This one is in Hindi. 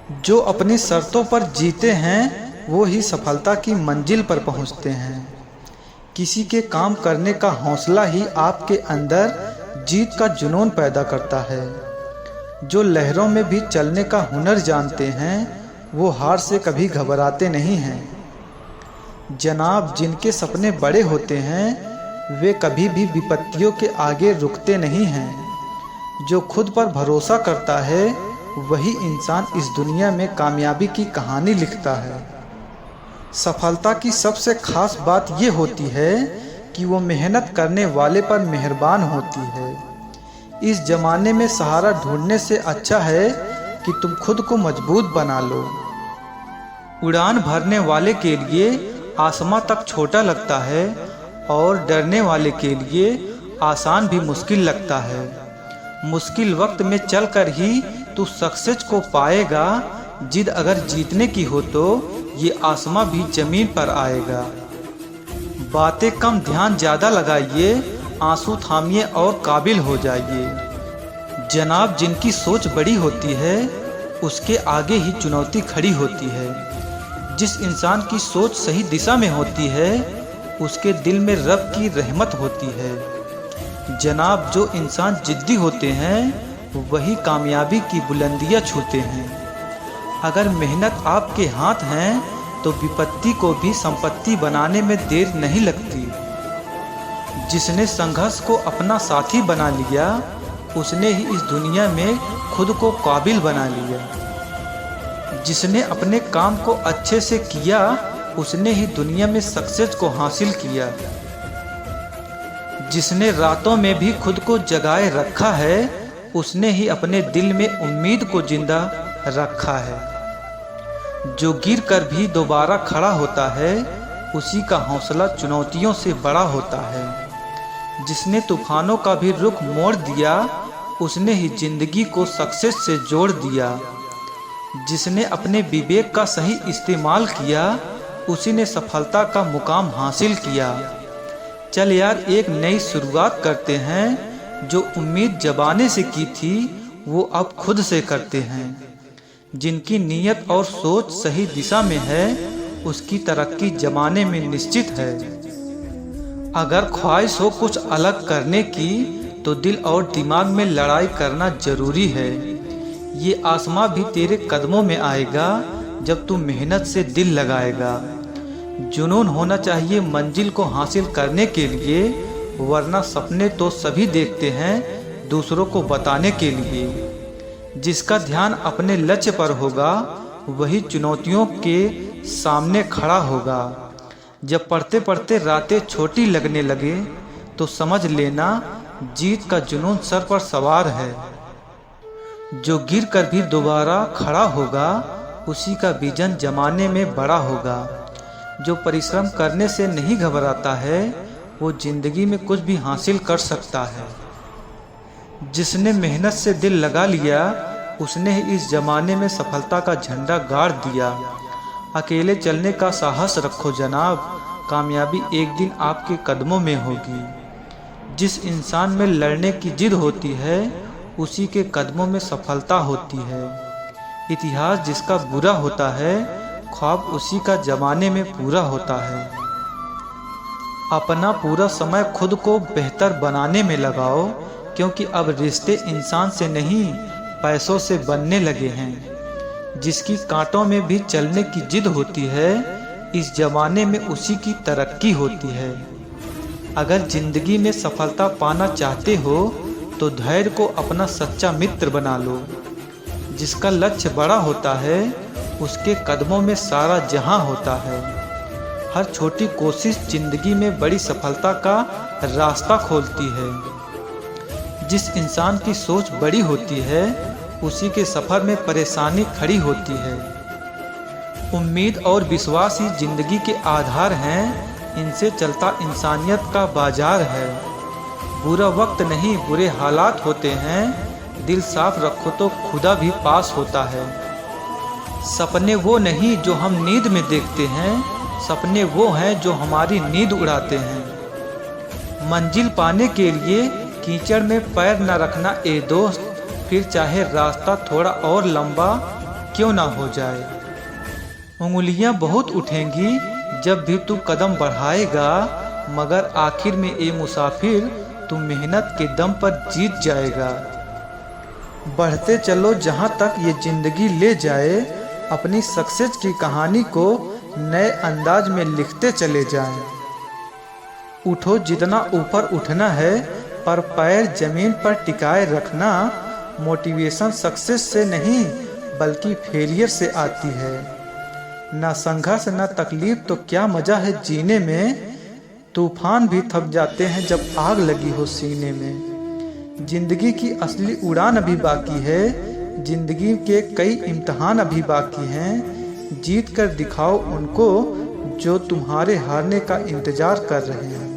जो अपनी शर्तों पर जीते हैं वो ही सफलता की मंजिल पर पहुंचते हैं। किसी के काम करने का हौसला ही आपके अंदर जीत का जुनून पैदा करता है। जो लहरों में भी चलने का हुनर जानते हैं वो हार से कभी घबराते नहीं हैं। जनाब, जिनके सपने बड़े होते हैं वे कभी भी विपत्तियों के आगे रुकते नहीं हैं। जो खुद पर भरोसा करता है वही इंसान इस दुनिया में कामयाबी की कहानी लिखता है। सफलता की सबसे खास बात ये होती है कि वो मेहनत करने वाले पर मेहरबान होती है। इस ज़माने में सहारा ढूंढने से अच्छा है कि तुम खुद को मजबूत बना लो। उड़ान भरने वाले के लिए आसमां तक छोटा लगता है और डरने वाले के लिए आसान भी मुश्किल लगता है। मुश्किल वक्त में चलकर ही तू सक्सेस को पाएगा। जिद अगर जीतने की हो तो ये आसमां भी जमीन पर आएगा। बातें कम, ध्यान ज़्यादा लगाइए, आंसू थामिए और काबिल हो जाइए। जनाब, जिनकी सोच बड़ी होती है उसके आगे ही चुनौती खड़ी होती है। जिस इंसान की सोच सही दिशा में होती है उसके दिल में रब की रहमत होती है। जनाब, जो इंसान जिद्दी होते हैं वही कामयाबी की बुलंदियां छूते हैं। अगर मेहनत आपके हाथ हैं तो विपत्ति को भी संपत्ति बनाने में देर नहीं लगती। जिसने संघर्ष को अपना साथी बना लिया उसने ही इस दुनिया में खुद को काबिल बना लिया। जिसने अपने काम को अच्छे से किया उसने ही दुनिया में सक्सेस को हासिल किया। जिसने रातों में भी खुद को जगाए रखा है उसने ही अपने दिल में उम्मीद को जिंदा रखा है। जो गिर कर भी दोबारा खड़ा होता है उसी का हौसला चुनौतियों से बड़ा होता है। जिसने तूफानों का भी रुख मोड़ दिया उसने ही जिंदगी को सक्सेस से जोड़ दिया। जिसने अपने विवेक का सही इस्तेमाल किया उसी ने सफलता का मुकाम हासिल किया। चल यार, एक नई शुरुआत करते हैं। जो उम्मीद जबाने से की थी वो अब खुद से करते हैं। जिनकी नीयत और सोच सही दिशा में है उसकी तरक्की जमाने में निश्चित है। अगर ख्वाहिश हो कुछ अलग करने की तो दिल और दिमाग में लड़ाई करना जरूरी है। ये आसमां भी तेरे कदमों में आएगा जब तू मेहनत से दिल लगाएगा। जुनून होना चाहिए मंजिल को हासिल करने के लिए, वरना सपने तो सभी देखते हैं दूसरों को बताने के लिए। जिसका ध्यान अपने लक्ष्य पर होगा वही चुनौतियों के सामने खड़ा होगा। जब पढ़ते पढ़ते रातें छोटी लगने लगे तो समझ लेना जीत का जुनून सर पर सवार है। जो गिर कर भी दोबारा खड़ा होगा उसी का विजन जमाने में बड़ा होगा। जो परिश्रम करने से नहीं घबराता है वो जिंदगी में कुछ भी हासिल कर सकता है। जिसने मेहनत से दिल लगा लिया उसने ही इस जमाने में सफलता का झंडा गाड़ दिया। अकेले चलने का साहस रखो जनाब, कामयाबी एक दिन आपके कदमों में होगी। जिस इंसान में लड़ने की जिद होती है उसी के कदमों में सफलता होती है। इतिहास जिसका बुरा होता है ख्वाब उसी का जमाने में पूरा होता है। अपना पूरा समय खुद को बेहतर बनाने में लगाओ, क्योंकि अब रिश्ते इंसान से नहीं पैसों से बनने लगे हैं। जिसकी कांटों में भी चलने की जिद होती है इस जमाने में उसी की तरक्की होती है। अगर जिंदगी में सफलता पाना चाहते हो तो धैर्य को अपना सच्चा मित्र बना लो। जिसका लक्ष्य बड़ा होता है उसके कदमों में सारा जहां होता है। हर छोटी कोशिश जिंदगी में बड़ी सफलता का रास्ता खोलती है। जिस इंसान की सोच बड़ी होती है उसी के सफ़र में परेशानी खड़ी होती है। उम्मीद और विश्वास ही जिंदगी के आधार हैं, इनसे चलता इंसानियत का बाजार है। बुरा वक्त नहीं बुरे हालात होते हैं, दिल साफ रखो तो खुदा भी पास होता है। सपने वो नहीं जो हम नींद में देखते हैं, सपने वो हैं जो हमारी नींद उड़ाते हैं। मंजिल पाने के लिए कीचड़ में पैर न रखना ए दोस्त, फिर चाहे रास्ता थोड़ा और लंबा क्यों ना हो जाए। उंगलियां बहुत उठेंगी जब भी तू कदम बढ़ाएगा, मगर आखिर में ए मुसाफिर तू मेहनत के दम पर जीत जाएगा। बढ़ते चलो जहां तक ये जिंदगी ले जाए, अपनी सक्सेस की कहानी को नए अंदाज में लिखते चले जाएं। उठो जितना ऊपर उठना है, पर पैर जमीन पर टिकाए रखना। मोटिवेशन सक्सेस से नहीं बल्कि फेलियर से आती है। ना संघर्ष ना तकलीफ तो क्या मजा है जीने में। तूफान भी थक जाते हैं जब आग लगी हो सीने में। जिंदगी की असली उड़ान अभी बाकी है, जिंदगी के कई इम्तिहान अभी बाकी हैं। जीत कर दिखाओ उनको जो तुम्हारे हारने का इंतजार कर रहे हैं।